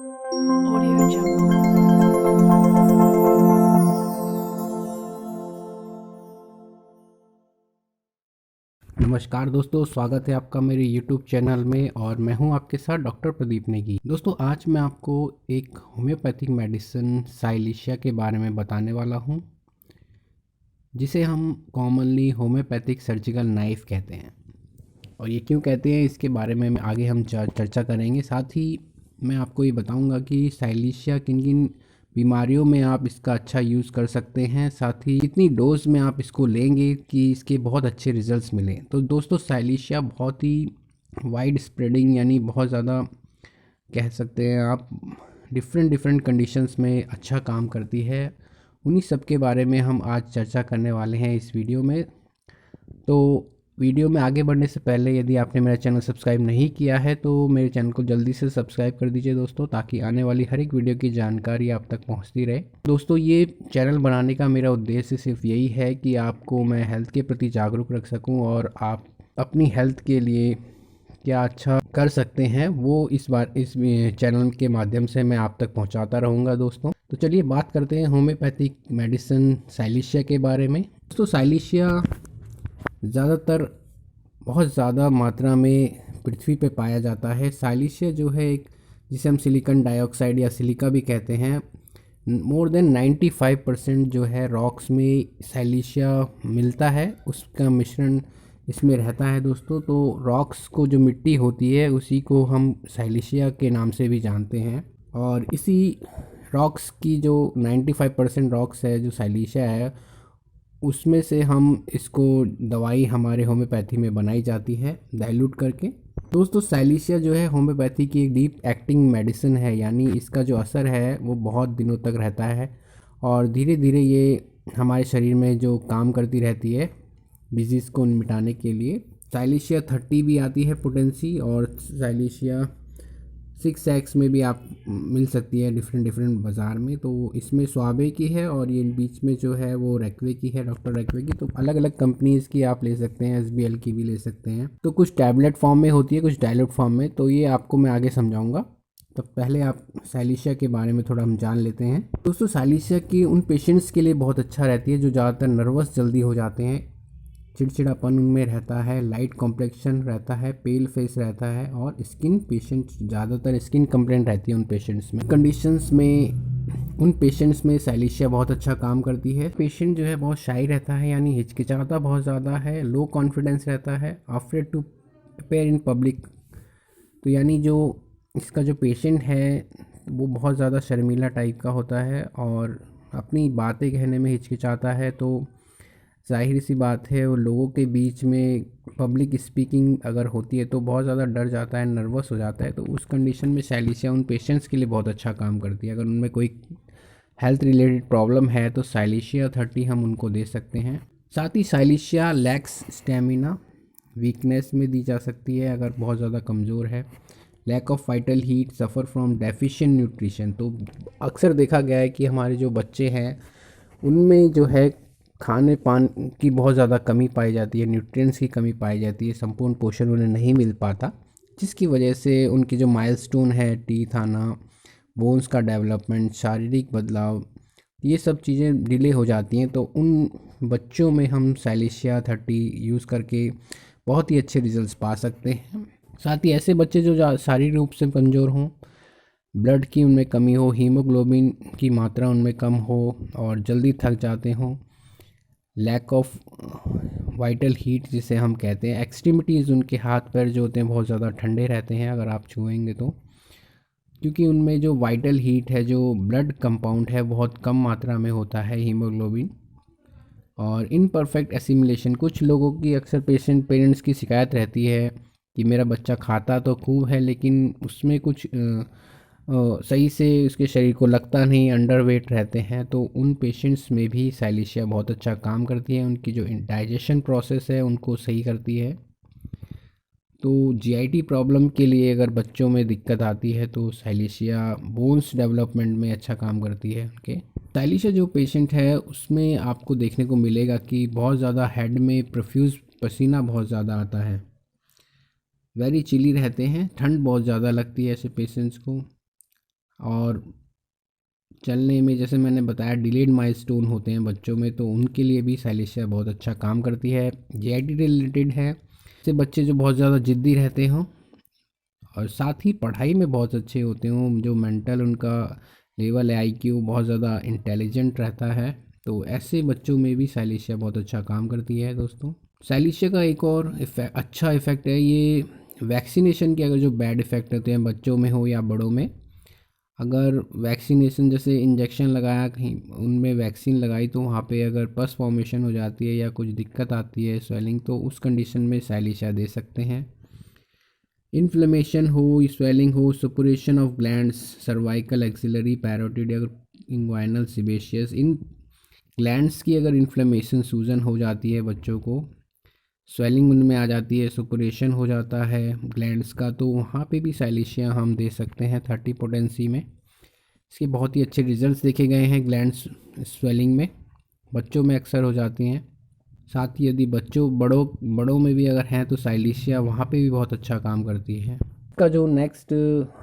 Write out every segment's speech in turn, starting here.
Audio Jungle. नमस्कार दोस्तों, स्वागत है आपका मेरे YouTube चैनल में और मैं हूं आपके साथ डॉक्टर प्रदीप नेगी। दोस्तों, आज मैं आपको एक होम्योपैथिक मेडिसिन साइलिशिया के बारे में बताने वाला हूं, जिसे हम कॉमनली होम्योपैथिक सर्जिकल नाइफ कहते हैं। और ये क्यों कहते हैं, इसके बारे में आगे हम चर्चा करेंगे। साथ ही मैं आपको ये बताऊंगा कि साइलिशिया किन किन बीमारियों में आप इसका अच्छा यूज़ कर सकते हैं, साथ ही कितनी डोज में आप इसको लेंगे कि इसके बहुत अच्छे रिजल्ट्स मिलें। तो दोस्तों, साइलिशिया बहुत ही वाइड स्प्रेडिंग, यानी बहुत ज़्यादा कह सकते हैं आप, डिफरेंट डिफरेंट कंडीशंस में अच्छा काम करती है। उन्हीं सब के बारे में हम आज चर्चा करने वाले हैं इस वीडियो में। तो वीडियो में आगे बढ़ने से पहले यदि आपने मेरा चैनल सब्सक्राइब नहीं किया है तो मेरे चैनल को जल्दी से सब्सक्राइब कर दीजिए दोस्तों, ताकि आने वाली हर एक वीडियो की जानकारी आप तक पहुंचती रहे। दोस्तों, ये चैनल बनाने का मेरा उद्देश्य सिर्फ यही है कि आपको मैं हेल्थ के प्रति जागरूक रख सकूं और आप अपनी हेल्थ के लिए क्या अच्छा कर सकते हैं वो इस चैनल के माध्यम से मैं आप तक पहुंचाता रहूँगा दोस्तों। तो चलिए बात करते हैं होम्योपैथिक मेडिसिन साइलिशिया के बारे में। दोस्तों, साइलिशिया ज़्यादातर बहुत ज़्यादा मात्रा में पृथ्वी पे पाया जाता है। साइलिशिया जो है एक, जिसे हम सिलिकॉन डाइऑक्साइड या सिलिका भी कहते हैं, मोर देन 95% जो है रॉक्स में साइलिशिया मिलता है, उसका मिश्रण इसमें रहता है दोस्तों। तो रॉक्स को जो मिट्टी होती है उसी को हम साइलिशिया के नाम से भी जानते हैं। और इसी रॉक्स की जो 95% रॉक्स है जो साइलिशिया है, उसमें से हम इसको दवाई हमारे होम्योपैथी में बनाई जाती है डाइल्यूट करके। दोस्तों, साइलिशिया जो है होम्योपैथी की एक डीप एक्टिंग मेडिसिन है, यानी इसका जो असर है वो बहुत दिनों तक रहता है और धीरे धीरे ये हमारे शरीर में जो काम करती रहती है डिजीज़ को मिटाने के लिए। साइलिशिया 30 भी आती है पोटेंसी, और साइलिशिया 6x में भी आप मिल सकती है डिफरेंट डिफरेंट बाज़ार में। तो इसमें स्वाबे की है और ये बीच में जो है वो रैकवे की है, डॉक्टर रैकवे की। तो अलग अलग कंपनीज़ की आप ले सकते हैं, SBL की भी ले सकते हैं। तो कुछ टैबलेट फॉर्म में होती है, कुछ डायलूट फॉर्म में, तो ये आपको मैं आगे समझाऊंगा। तो पहले आप साइलिशिया के बारे में थोड़ा हम जान लेते हैं। दोस्तों, साइलिशिया की उन पेशेंट्स के लिए बहुत अच्छा रहती है जो ज़्यादातर नर्वस जल्दी हो जाते हैं, चिड़चिड़ापन उनमें रहता है, लाइट कॉम्प्लेक्शन रहता है, पेल फेस रहता है, और स्किन पेशेंट्स, ज़्यादातर स्किन कंप्लेंट रहती है उन पेशेंट्स में। कंडीशंस में उन पेशेंट्स में साइलिशिया बहुत अच्छा काम करती है। पेशेंट जो है बहुत शाई रहता है, यानी हिचकिचाता बहुत ज़्यादा है, लो कॉन्फिडेंस रहता है, afraid to appear in public. तो यानी जो इसका जो पेशेंट है वो बहुत ज़्यादा शर्मीला टाइप का होता है और अपनी बातें कहने में हिचकिचाता है। तो ज़ाहिर सी बात है, वो लोगों के बीच में पब्लिक स्पीकिंग अगर होती है तो बहुत ज़्यादा डर जाता है, नर्वस हो जाता है। तो उस कंडीशन में साइलिशिया उन पेशेंट्स के लिए बहुत अच्छा काम करती है। अगर उनमें कोई हेल्थ रिलेटेड प्रॉब्लम है तो साइलिशिया 30 हम उनको दे सकते हैं। साथ ही साइलिशिया लैक्स स्टेमिना, वीकनेस में दी जा सकती है अगर बहुत ज़्यादा कमज़ोर है। Lack of vital heat, suffer from deficient nutrition. तो अक्सर देखा गया है कि हमारे जो बच्चे हैं उनमें जो है खाने पान की बहुत ज़्यादा कमी पाई जाती है, न्यूट्रिएंट्स की कमी पाई जाती है, संपूर्ण पोषण उन्हें नहीं मिल पाता, जिसकी वजह से उनकी जो माइलस्टोन है, टीथ आना, बोन्स का डेवलपमेंट, शारीरिक बदलाव, ये सब चीज़ें डिले हो जाती हैं। तो उन बच्चों में हम साइलिशिया 30 यूज़ करके बहुत ही अच्छे रिजल्ट्स पा सकते हैं। साथ ही ऐसे बच्चे जो शारीरिक रूप से कमज़ोर हों, ब्लड की उनमें कमी हो, हीमोग्लोबिन की मात्रा उनमें कम हो और जल्दी थक जाते हों, लैक ऑफ वाइटल हीट जिसे हम कहते हैं, एक्सट्रीमिटीज़ उनके हाथ पैर जो होते हैं बहुत ज़्यादा ठंडे रहते हैं अगर आप छुएंगे तो, क्योंकि उनमें जो वाइटल हीट है, जो ब्लड कंपाउंड है, बहुत कम मात्रा में होता है हीमोग्लोबिन। और इनपरफेक्ट एसिमिलेशन, कुछ लोगों की, अक्सर पेरेंट्स की शिकायत रहती है कि मेरा बच्चा खाता तो खूब है लेकिन उसमें कुछ सही से उसके शरीर को लगता नहीं, अंडर वेट रहते हैं। तो उन पेशेंट्स में भी साइलिशिया बहुत अच्छा काम करती है, उनकी जो डाइजेशन प्रोसेस है उनको सही करती है। तो जीआईटी प्रॉब्लम के लिए अगर बच्चों में दिक्कत आती है तो साइलिशिया बोन्स डेवलपमेंट में अच्छा काम करती है उनके। साइलिशिया जो पेशेंट है उसमें आपको देखने को मिलेगा कि बहुत ज़्यादा हेड में प्रोफ्यूज पसीना बहुत ज़्यादा आता है, वेरी चिली रहते हैं, ठंड बहुत ज़्यादा लगती है ऐसे पेशेंट्स को। और चलने में जैसे मैंने बताया डिलेड माइलस्टोन होते हैं बच्चों में, तो उनके लिए भी साइलेशिया बहुत अच्छा काम करती है। जेआईटी रिलेटेड है, से बच्चे जो बहुत ज़्यादा ज़िद्दी रहते हों और साथ ही पढ़ाई में बहुत अच्छे होते हों, जो मेंटल उनका लेवल है आईक्यू बहुत ज़्यादा इंटेलिजेंट रहता है, तो ऐसे बच्चों में भी साइलेशिया बहुत अच्छा काम करती है दोस्तों। साइलेशिया का एक और अच्छा इफ़ेक्ट है ये वैक्सीनेशन के, अगर जो बैड इफ़ेक्ट होते हैं बच्चों में हो या बड़ों में, अगर वैक्सीनेशन जैसे इंजेक्शन लगाया कहीं उनमें वैक्सीन लगाई तो वहाँ पे अगर पस फॉर्मेशन हो जाती है या कुछ दिक्कत आती है स्वेलिंग, तो उस कंडीशन में साइलेशिया दे सकते हैं। इन्फ्लेमेशन हो, स्वेलिंग हो, suppuration of glands, cervical, axillary, parotid, अगर इंग्वाइनल, सिबेशियस, इन ग्लैंड्स की अगर इन्फ्लेमेशन सूजन हो जाती है बच्चों को, स्वेलिंग उनमें आ जाती है, सपुरेशन हो जाता है ग्लैंड्स का, तो वहाँ पे भी साइलेशिया हम दे सकते हैं 30 पोटेंसी में। इसके बहुत ही अच्छे रिजल्ट्स देखे गए हैं ग्लैंड्स स्वेलिंग में, बच्चों में अक्सर हो जाती हैं। साथ ही यदि बड़ों में भी अगर हैं तो साइलेशिया वहाँ पे भी बहुत अच्छा काम करती है। इसका जो नेक्स्ट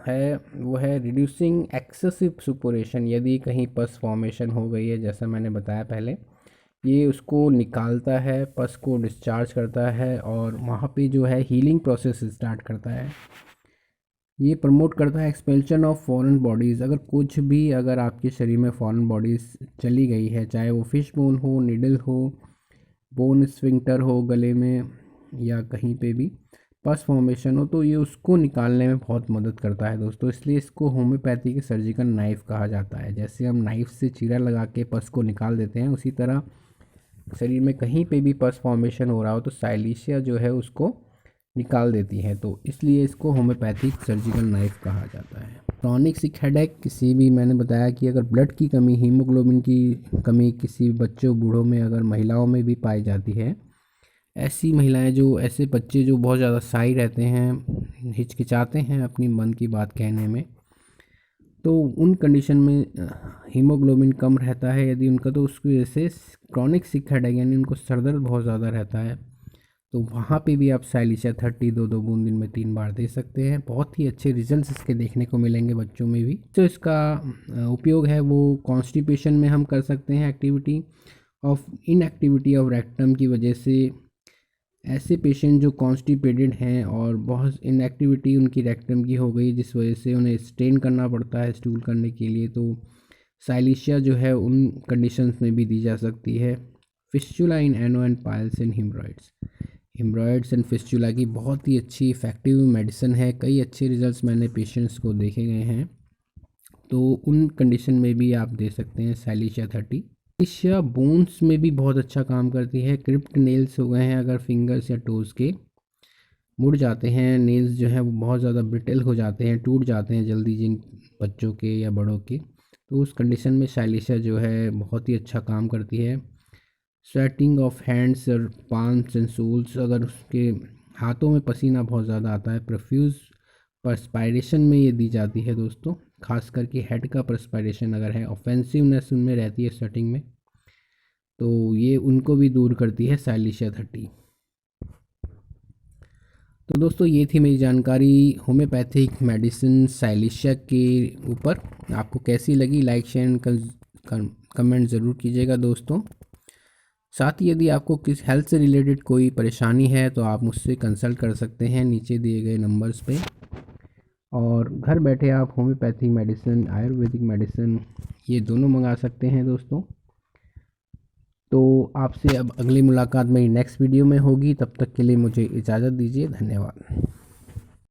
है वो है रिड्यूसिंग एक्सेसिव सुपोरेशन। यदि कहीं पस फॉर्मेशन हो गई है, जैसा मैंने बताया पहले, ये उसको निकालता है, पस को डिस्चार्ज करता है और वहाँ पे जो है हीलिंग प्रोसेस स्टार्ट करता है। ये प्रमोट करता है एक्सपेल्शन ऑफ फॉरेन बॉडीज़। अगर आपके शरीर में फॉरेन बॉडीज़ चली गई है, चाहे वो फिश बोन हो, निडल हो, बोन स्फिंक्टर हो गले में या कहीं पे भी पस फॉर्मेशन हो, तो ये उसको निकालने में बहुत मदद करता है दोस्तों। इसलिए इसको होम्योपैथी के सर्जिकल नाइफ़ कहा जाता है। जैसे हम नाइफ़ से चीरा लगा के पस को निकाल देते हैं, उसी तरह शरीर में कहीं पे भी पस फॉर्मेशन हो रहा हो तो साइलेशिया जो है उसको निकाल देती है, तो इसलिए इसको होम्योपैथिक सर्जिकल नाइफ कहा जाता है। क्रॉनिक सिक हेडेक, किसी भी, मैंने बताया कि अगर ब्लड की कमी, हीमोग्लोबिन की कमी किसी बच्चों बूढ़ों में, अगर महिलाओं में भी पाई जाती है, ऐसी महिलाएं जो, ऐसे बच्चे जो बहुत ज़्यादा शाई रहते हैं, हिचकिचाते हैं अपनी मन की बात कहने में, तो उन कंडीशन में हीमोग्लोबिन कम रहता है यदि उनका, तो उसकी वजह से क्रॉनिक सिक हेडेक यानी उनको सर दर्द बहुत ज़्यादा रहता है, तो वहाँ पे भी आप साइलेशिया 30 दो बूंद दिन में 3 बार दे सकते हैं। बहुत ही अच्छे रिजल्ट्स इसके देखने को मिलेंगे बच्चों में भी। तो इसका उपयोग है वो कॉन्स्टिपेशन में हम कर सकते हैं, इनएक्टिविटी ऑफ रेक्टम की वजह से। ऐसे पेशेंट जो कॉन्स्टिपेटेड हैं और बहुत इनएक्टिविटी उनकी रेक्टम की हो गई जिस वजह से उन्हें स्ट्रेन करना पड़ता है स्टूल करने के लिए, तो साइलेशिया जो है उन कंडीशंस में भी दी जा सकती है। Fistula in ano and piles in haemorrhoids and fistula की बहुत ही अच्छी इफ़ेक्टिव मेडिसिन है। कई अच्छे रिजल्ट्स मैंने पेशेंट्स को देखे गए हैं, तो उन कंडीशन में भी आप दे सकते हैं साइलेशिया 30। साइलेशिया बोन्स में भी बहुत अच्छा काम करती है। क्रिप्ट नेल्स हो गए हैं, अगर फिंगर्स या टोज़ के मुड़ जाते हैं, नेल्स जो हैं वो बहुत ज़्यादा ब्रिटल हो जाते हैं, टूट जाते हैं जल्दी जिन बच्चों के या बड़ों के, तो उस कंडीशन में साइलेशिया जो है बहुत ही अच्छा काम करती है। स्वेटिंग ऑफ हैंड्स और पाम्स एंड सोल्स, अगर उसके हाथों में पसीना बहुत ज़्यादा आता है, प्रोफ्यूज परस्पायरेशन में ये दी जाती है दोस्तों, खास करके हेड का परस्पायरेशन अगर है, ऑफेंसिवनेस उनमें रहती है स्वेटिंग में, तो ये उनको भी दूर करती है साइलेशिया 30। तो दोस्तों ये थी मेरी जानकारी होम्योपैथिक मेडिसिन साइलेशिया के ऊपर। आपको कैसी लगी, लाइक शेयर एंड कमेंट ज़रूर कीजिएगा दोस्तों। साथ ही यदि आपको किस हेल्थ से रिलेटेड कोई परेशानी है तो आप मुझसे कंसल्ट कर सकते हैं नीचे दिए गए नंबर्स पे, और घर बैठे आप होम्योपैथिक मेडिसिन, आयुर्वेदिक मेडिसिन, ये दोनों मंगा सकते हैं दोस्तों। तो आपसे अब अगली मुलाकात मेरी नेक्स्ट वीडियो में होगी, तब तक के लिए मुझे इजाज़त दीजिए। धन्यवाद।